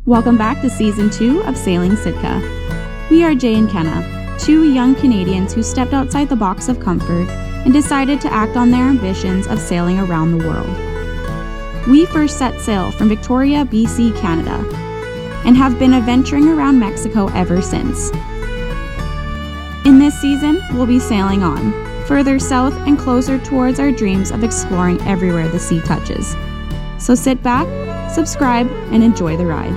Welcome back to Season 2 of Sailing Sitka. We are Jay and Kenna, two young Canadians who stepped outside the box of comfort and decided to act on their ambitions of sailing around the world. We first set sail from Victoria, BC, Canada, and have been adventuring around Mexico ever since. In this season, we'll be sailing on, further south and closer towards our dreams of exploring everywhere the sea touches. So sit back, subscribe, and enjoy the ride.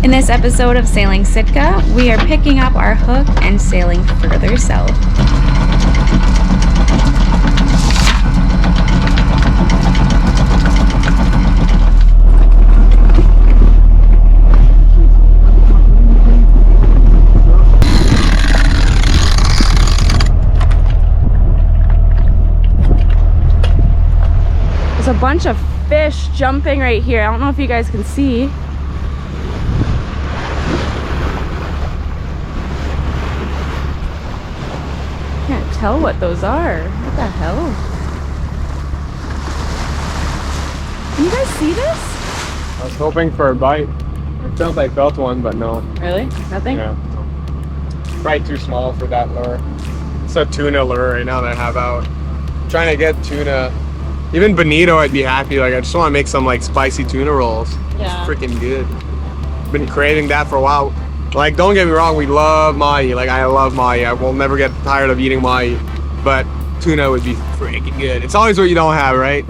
In this episode of Sailing Sitka, we are picking up our hook and sailing further south. There's a bunch of fish jumping right here. I don't know if you guys can see. Can't tell what those are. What the hell? Can you guys see this? I was hoping for a bite. It felt like I felt one, but no. Really? Nothing? Yeah. Probably too small for that lure. It's a tuna lure right now that I have out. I'm trying to get tuna. Even bonito, I'd be happy. Like, I just want to make some like spicy tuna rolls. Yeah. It's freaking good. Been craving that for a while. Like, don't get me wrong, we love mahi. Like, I love mahi. I will never get tired of eating mahi. But tuna would be freaking good. It's always what you don't have, right?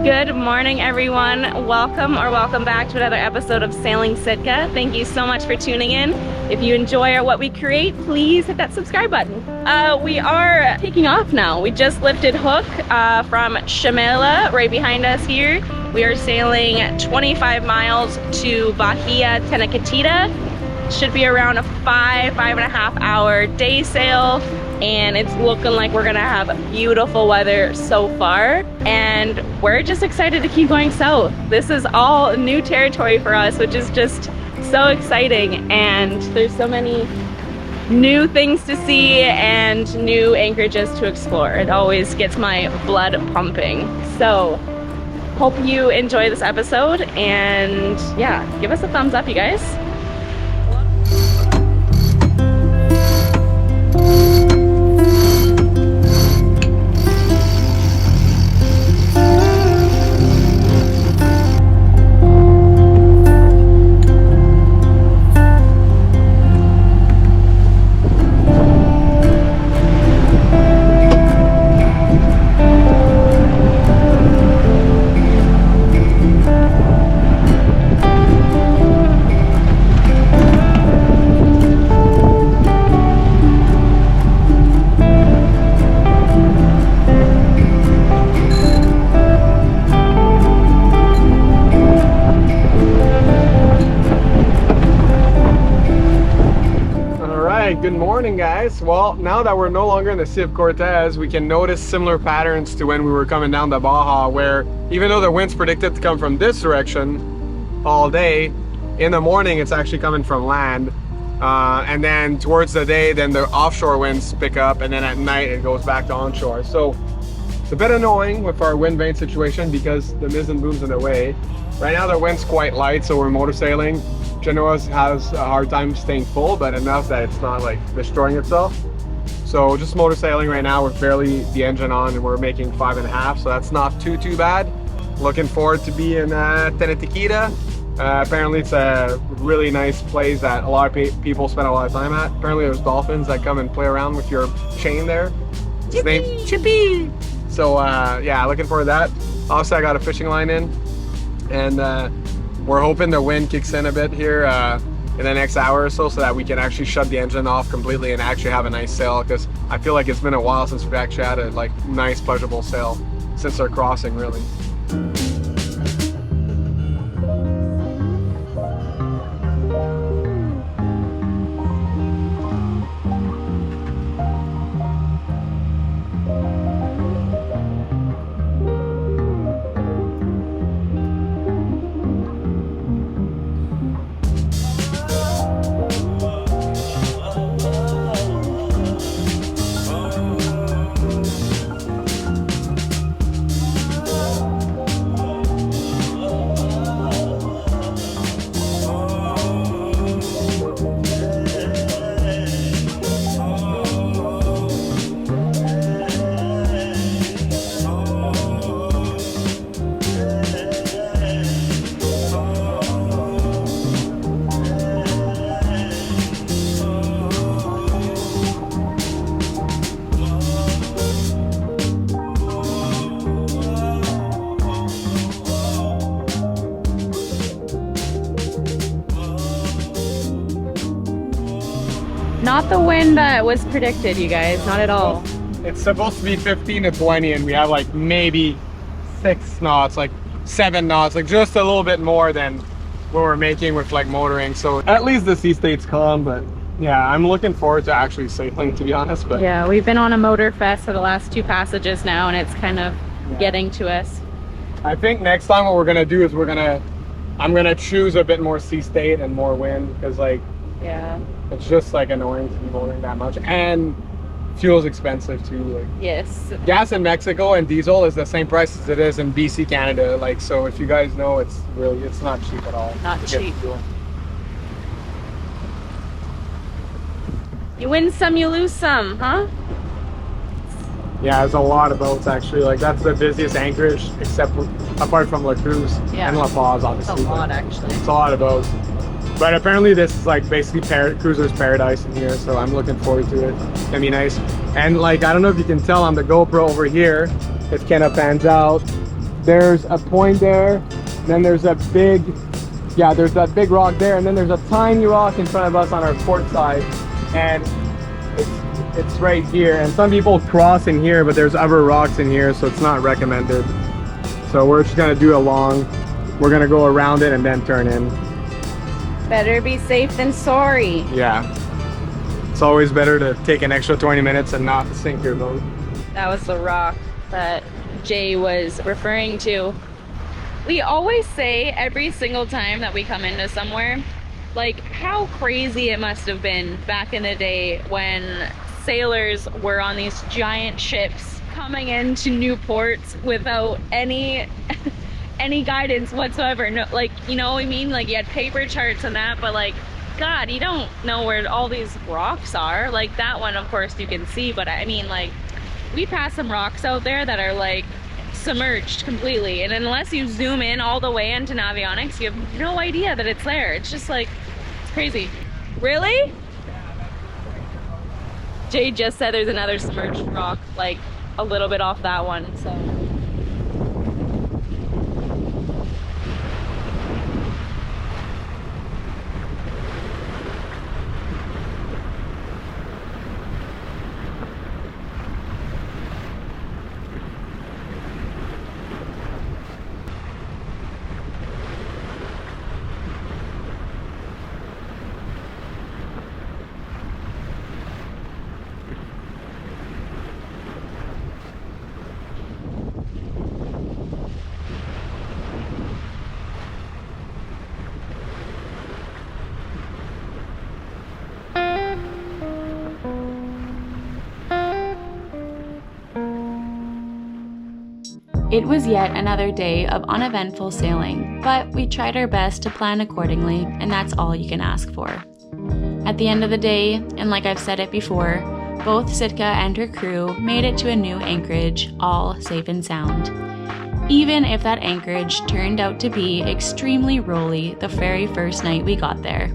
Good morning, everyone. Welcome back to another episode of Sailing Sitka. Thank you so much for tuning in. If you enjoy what we create, please hit that subscribe button. We are taking off now. We just lifted hook from Chamela, right behind us here. We are sailing 25 miles to Bahia Tenacatita. Should be around a 5.5 hour day sail. And it's looking like we're gonna have beautiful weather so far, and we're just excited to keep going south. This is all new territory for us, which is just so exciting, and there's so many new things to see and new anchorages to explore. It always gets my blood pumping. So hope you enjoy this episode, and yeah, give us a thumbs up, you guys. Good morning, guys. Well, now that we're no longer in the Sea of Cortez, we can notice similar patterns to when we were coming down the Baja, where even though the wind's predicted to come from this direction all day, in the morning it's actually coming from land, and then towards the day, then the offshore winds pick up, and then at night it goes back to onshore. So it's a bit annoying with our wind vane situation because the mizzen boom's in the way. Right now the wind's quite light, so we're motor sailing. Genoa has a hard time staying full, but enough that it's not like destroying itself. So just motor sailing right now with barely the engine on, and we're making 5.5, so that's not too bad. Looking forward to be in Tenacatita. Apparently it's a really nice place that a lot of people spend a lot of time at. Apparently there's dolphins that come and play around with your chain there. His name Chippy. So yeah, looking forward to that. Also, I got a fishing line in, and we're hoping the wind kicks in a bit here. in the next hour or so that we can actually shut the engine off completely and actually have a nice sail, because I feel like it's been a while since we've actually had a like nice pleasurable sail since our crossing, really. Not the wind that was predicted, you guys, not at all. It's supposed to be 15 to 20 and we have like maybe 6 knots, like 7 knots, like just a little bit more than what we're making with like motoring. So at least the sea state's calm, but yeah, I'm looking forward to actually sailing, to be honest. But yeah, we've been on a motor fest for the last 2 passages now, and it's kind of getting to us. I think next time what we're gonna do is I'm gonna choose a bit more sea state and more wind, because like it's just like annoying to be motoring that much, and fuel's expensive too. Like, yes, gas in Mexico and diesel is the same price as it is in BC, Canada. Like, so if you guys know, it's not cheap at all. Not cheap. You win some, you lose some, huh? Yeah, there's a lot of boats actually. Like, that's the busiest anchorage, apart from La Cruz and La Paz, obviously. It's a lot, actually. It's a lot of boats. But apparently this is like basically cruiser's paradise in here, so I'm looking forward to it. It's gonna be nice. And like, I don't know if you can tell on the GoPro over here, it kind of pans out. There's a point there, then there's a big, there's that big rock there, and then there's a tiny rock in front of us on our port side, and it's right here. And some people cross in here, but there's other rocks in here, so it's not recommended. So we're just gonna do we're gonna go around it and then turn in. Better be safe than sorry. Yeah. It's always better to take an extra 20 minutes and not sink your boat. That was the rock that Jay was referring to. We always say every single time that we come into somewhere, like how crazy it must have been back in the day when sailors were on these giant ships coming into new ports without any guidance whatsoever. No, like, you know what I mean? Like, you had paper charts and that, but like, God, you don't know where all these rocks are. Like that one, of course, you can see, but I mean, like, we pass some rocks out there that are like submerged completely, and unless you zoom in all the way into Navionics, you have no idea that it's there. It's just like, it's crazy. Really? Jay just said there's another submerged rock, like a little bit off that one, so. It was yet another day of uneventful sailing, but we tried our best to plan accordingly, and that's all you can ask for. At the end of the day, and like I've said it before, both Sitka and her crew made it to a new anchorage, all safe and sound. Even if that anchorage turned out to be extremely rolly the very first night we got there.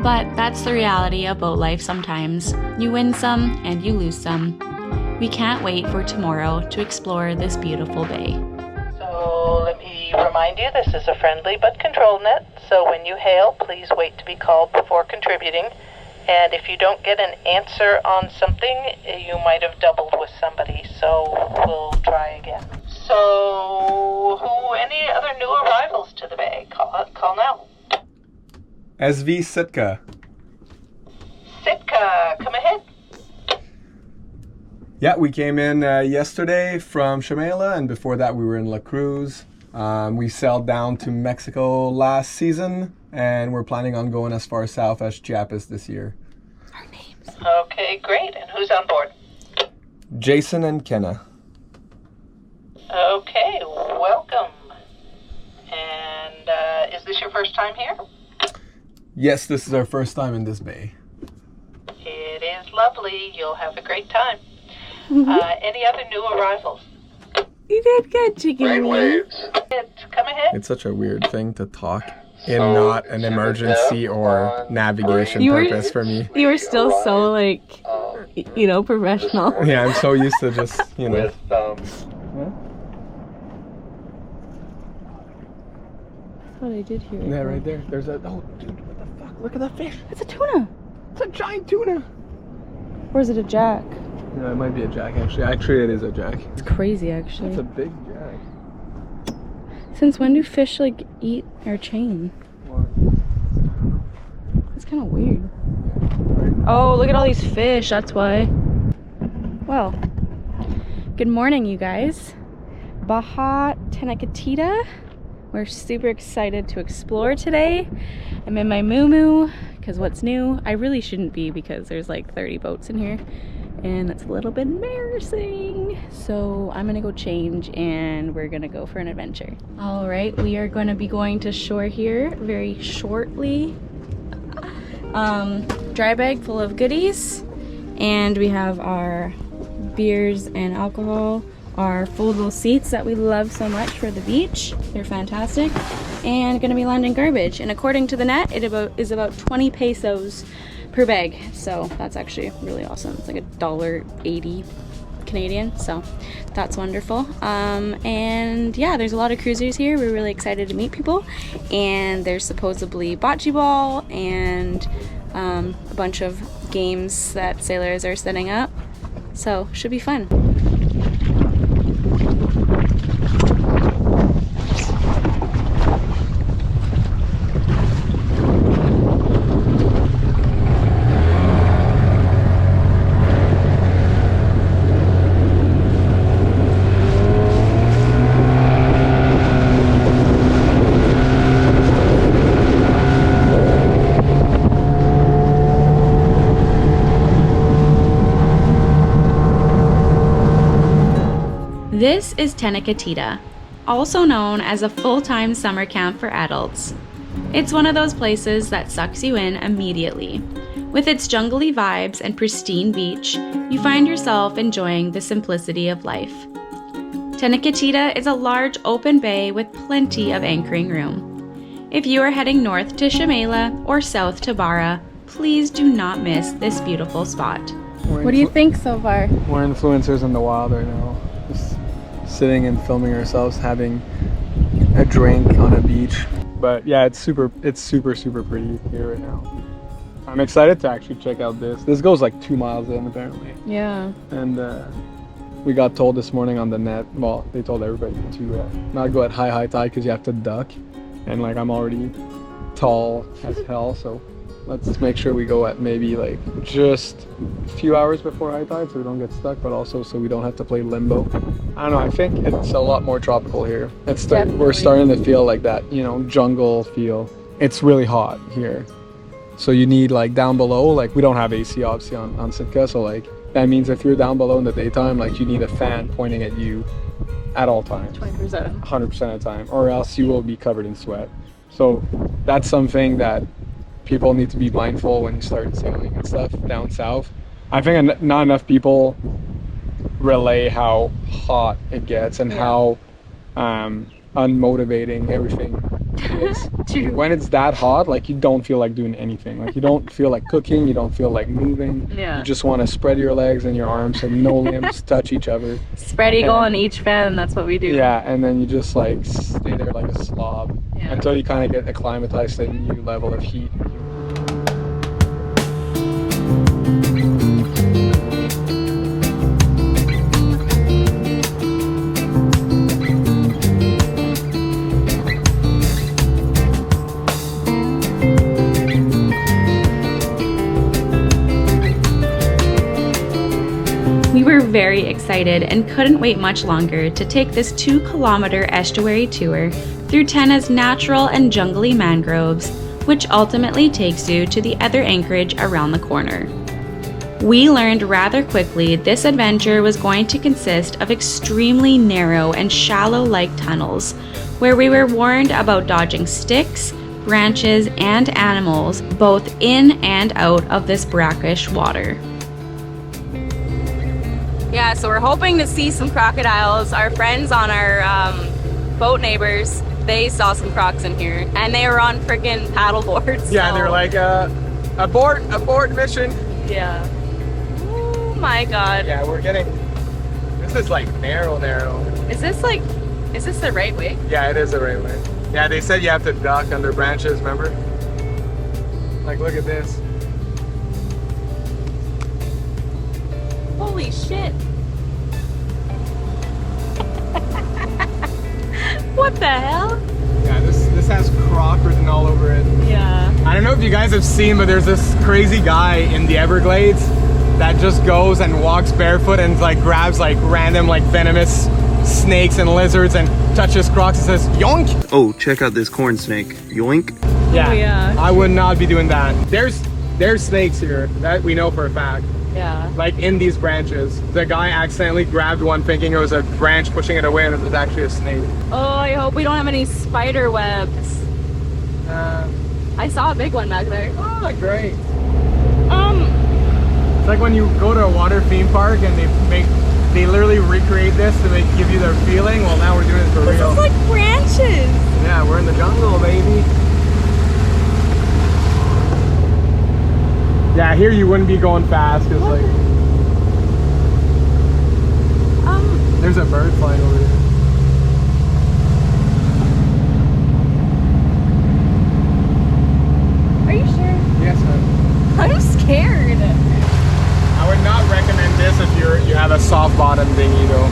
But that's the reality of boat life sometimes. You win some and you lose some. We can't wait for tomorrow to explore this beautiful bay. So So let me remind you, this is a friendly but controlled net, so when you hail, please wait to be called before contributing. And if you don't get an answer on something, you might have doubled with somebody, so we'll try again. So, any other new arrivals to the bay? Call now. SV Sitka. Sitka, come ahead. Yeah, we came in yesterday from Chamela, and before that we were in La Cruz. We sailed down to Mexico last season, and we're planning on going as far south as Chiapas this year. Our names. Okay, great. And who's on board? Jason and Kenna. Okay, welcome. And is this your first time here? Yes, this is our first time in this bay. It is lovely. You'll have a great time. Any other new arrivals? You did good, chicken meat. Come ahead. It's such a weird thing to talk in not an emergency or navigation purpose for me. You were still so, like, you know, professional. Yeah, I'm so used to just, you know. That's what I did here. Yeah, right there. There's a, oh, dude, what the fuck? Look at that fish. It's a tuna. It's a giant tuna. Or is it a jack? Yeah, it might be a jack, actually. Actually, it is a jack. It's crazy, actually. It's a big jack. Since when do fish, like, eat our chain? It's kind of weird. Oh, look at all these fish. That's why. Well, good morning, you guys. Baja Tenacatita. We're super excited to explore today. I'm in my moo-moo, because what's new? I really shouldn't be, because there's like 30 boats in here, and that's a little bit embarrassing. So I'm gonna go change, and we're gonna go for an adventure. All right, we are gonna be going to shore here very shortly. Dry bag full of goodies, and we have our beers and alcohol, our foldable seats that we love so much for the beach. They're fantastic. And gonna be landing garbage. And according to the net, it is about 20 pesos per bag. So that's actually really awesome. It's like $1.80 Canadian. So that's wonderful. And yeah, there's a lot of cruisers here. We're really excited to meet people. And there's supposedly bocce ball and a bunch of games that sailors are setting up. So should be fun. This is Tenacatita, also known as a full-time summer camp for adults. It's one of those places that sucks you in immediately. With its jungly vibes and pristine beach, you find yourself enjoying the simplicity of life. Tenacatita is a large open bay with plenty of anchoring room. If you are heading north to Chamela or south to Barra, please do not miss this beautiful spot. What do you think so far? We're influencers in the wild right now. Just sitting and filming ourselves having a drink on a beach. But yeah, it's super pretty here right now. I'm excited to actually check out this. This goes like 2 miles in apparently. Yeah. And we got told this morning on the net, well, they told everybody to not go at high tide because you have to duck. And like I'm already tall as hell, so let's make sure we go at maybe like just a few hours before high tide so we don't get stuck, but also so we don't have to play limbo. I don't know, I think it's a lot more tropical here. We're starting to feel like that, you know, jungle feel. It's really hot here. So you need like down below, like we don't have AC obviously on Sitka, so like that means if you're down below in the daytime, like you need a fan pointing at you at all times. 20%. 100% of the time, or else you will be covered in sweat. So that's something that people need to be mindful when you start sailing and stuff down south. I think not enough people relay how hot it gets and how unmotivating everything True. When it's that hot, like you don't feel like doing anything. Like you don't feel like cooking, you don't feel like moving. Yeah. You just want to spread your legs and your arms so no limbs touch each other. Spread eagle on each fan, that's what we do. Yeah, and then you just like stay there like a slob Yeah. until you kind of get acclimatized to a new level of heat. We were very excited and couldn't wait much longer to take this 2-kilometer estuary tour through Tena's natural and jungly mangroves, which ultimately takes you to the other anchorage around the corner. We learned rather quickly this adventure was going to consist of extremely narrow and shallow-like tunnels, where we were warned about dodging sticks, branches, and animals both in and out of this brackish water. Yeah, so we're hoping to see some crocodiles. Our friends on our boat neighbors, they saw some crocs in here, and they were on freaking paddle boards. Yeah, so. they're like, abort mission. Yeah. Oh my god. Yeah, we're getting, this is like narrow. Is this the right way? Yeah, it is the right way. Yeah, they said you have to duck under branches, remember? Like, look at this. Holy shit. What the hell? Yeah, this has croc written all over it. Yeah. I don't know if you guys have seen, but there's this crazy guy in the Everglades that just goes and walks barefoot and like grabs like random like venomous snakes and lizards and touches crocs and says, yoink! Oh, check out this corn snake. Yoink. Yeah, Oh, yeah. I would not be doing that. There's snakes here, that we know for a fact. Yeah. Like in these branches. The guy accidentally grabbed one thinking it was a branch pushing it away and it was actually a snake. Oh, I hope we don't have any spider webs. I saw a big one back there. Oh, great. It's like when you go to a water theme park and they literally recreate this to give you their feeling. Well, now we're doing it for This real. is like branches. Yeah, we're in the jungle, baby. Yeah, here you wouldn't be going fast because like there's a bird flying over here. Are you sure? Yes, ma'am. I'm scared. I would not recommend this if you have a soft bottom dinghy though.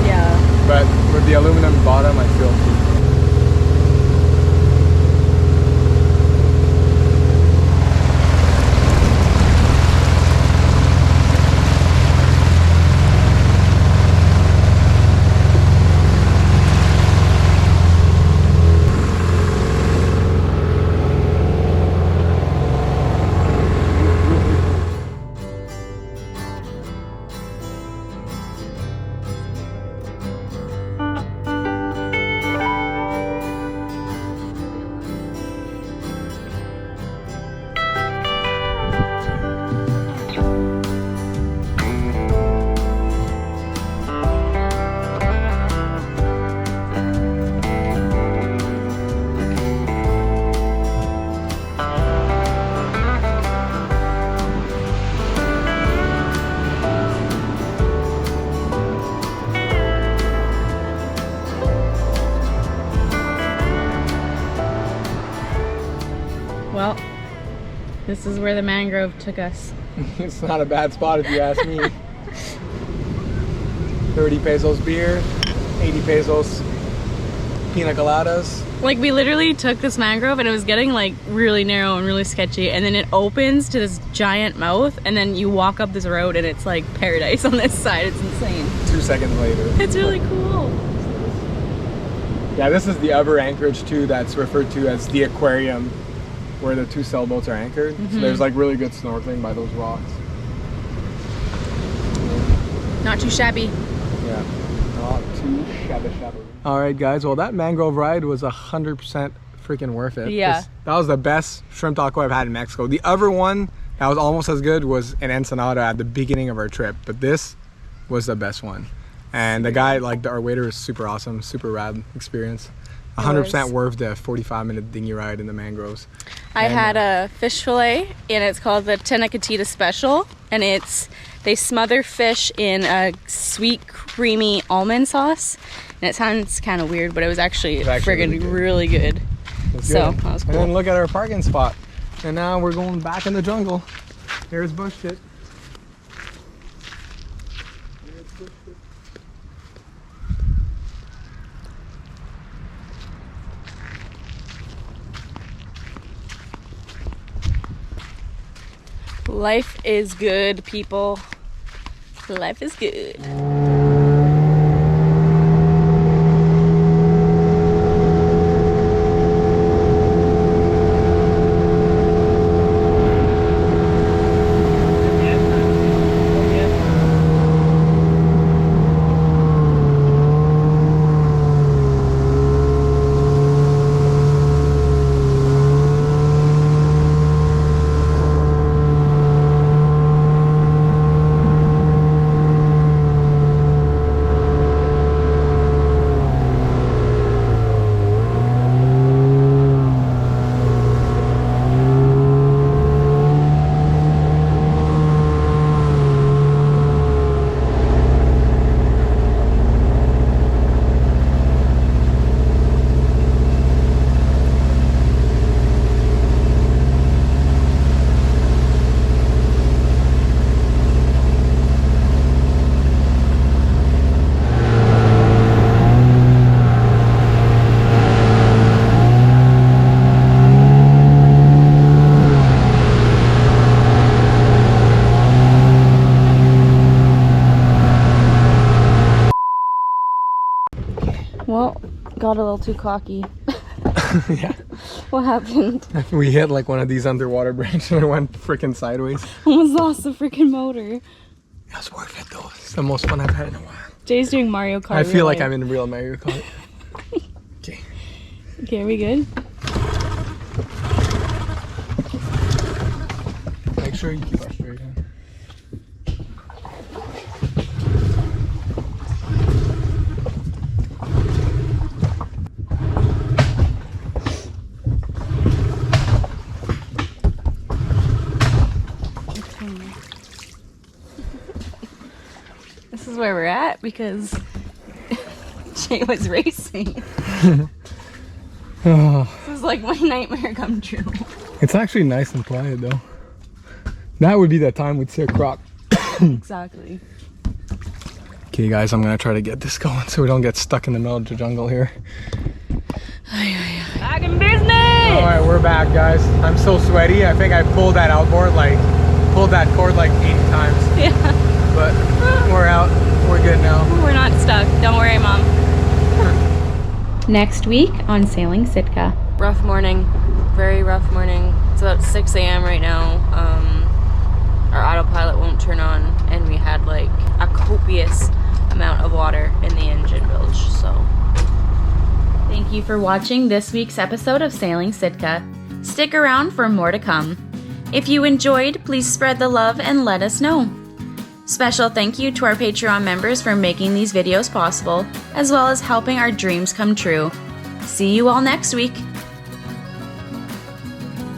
Yeah. But with the aluminum bottom, I feel. Well, this is where the mangrove took us. It's not a bad spot if you ask me. 30 pesos beer, 80 pesos pina coladas. Like, we literally took this mangrove and it was getting like really narrow and really sketchy, and then it opens to this giant mouth, and then you walk up this road and it's like paradise on this side. It's insane. 2 seconds later. It's really cool. Yeah, this is the other anchorage too that's referred to as the aquarium, where the 2 sailboats are anchored. So there's like really good snorkeling by those rocks. Not too shabby. Yeah, not too shabby. All right, guys. Well, that mangrove ride was 100% freaking worth it. Yeah. That was the best shrimp taco I've had in Mexico. The other one that was almost as good was in Ensenada at the beginning of our trip, but this was the best one. And the guy, like our waiter, was super awesome, super rad experience. 100% worth the 45-minute dinghy ride in the mangroves. I had a fish fillet, and it's called the Tenacatita Special, and they smother fish in a sweet, creamy almond sauce, and it sounds kind of weird, but it was actually friggin' really good. So that was cool. And then look at our parking spot, and now we're going back in the jungle. Here's bush shit. Life is good, people. Life is good. Well, got a little too cocky. Yeah. What happened? We hit like one of these underwater branches and it went freaking sideways. Almost lost the freaking motor. That's worth it though. It's the most fun I've had in a while. Jay's doing Mario Kart. I feel like I'm in real Mario Kart. Okay. Okay, are we good? Make sure you keep us straight in. This is where we're at because Jay was racing. Oh. This is like my nightmare come true. It's actually nice and quiet though. That would be the time we'd see a croc. Exactly. Okay guys, I'm gonna try to get this going so we don't get stuck in the middle of the jungle here. Back in business! Alright, we're back guys. I'm so sweaty. I think I pulled that cord like 80 times. Yeah. But we're out. We're good now. We're not stuck. Don't worry, Mom. Next week on Sailing Sitka. Rough morning. Very rough morning. It's about 6 a.m. right now. Our autopilot won't turn on, and we had like a copious amount of water in the engine bilge, so. Thank you for watching this week's episode of Sailing Sitka. Stick around for more to come. If you enjoyed, please spread the love and let us know. Special thank you to our Patreon members for making these videos possible, as well as helping our dreams come true. See you all next week.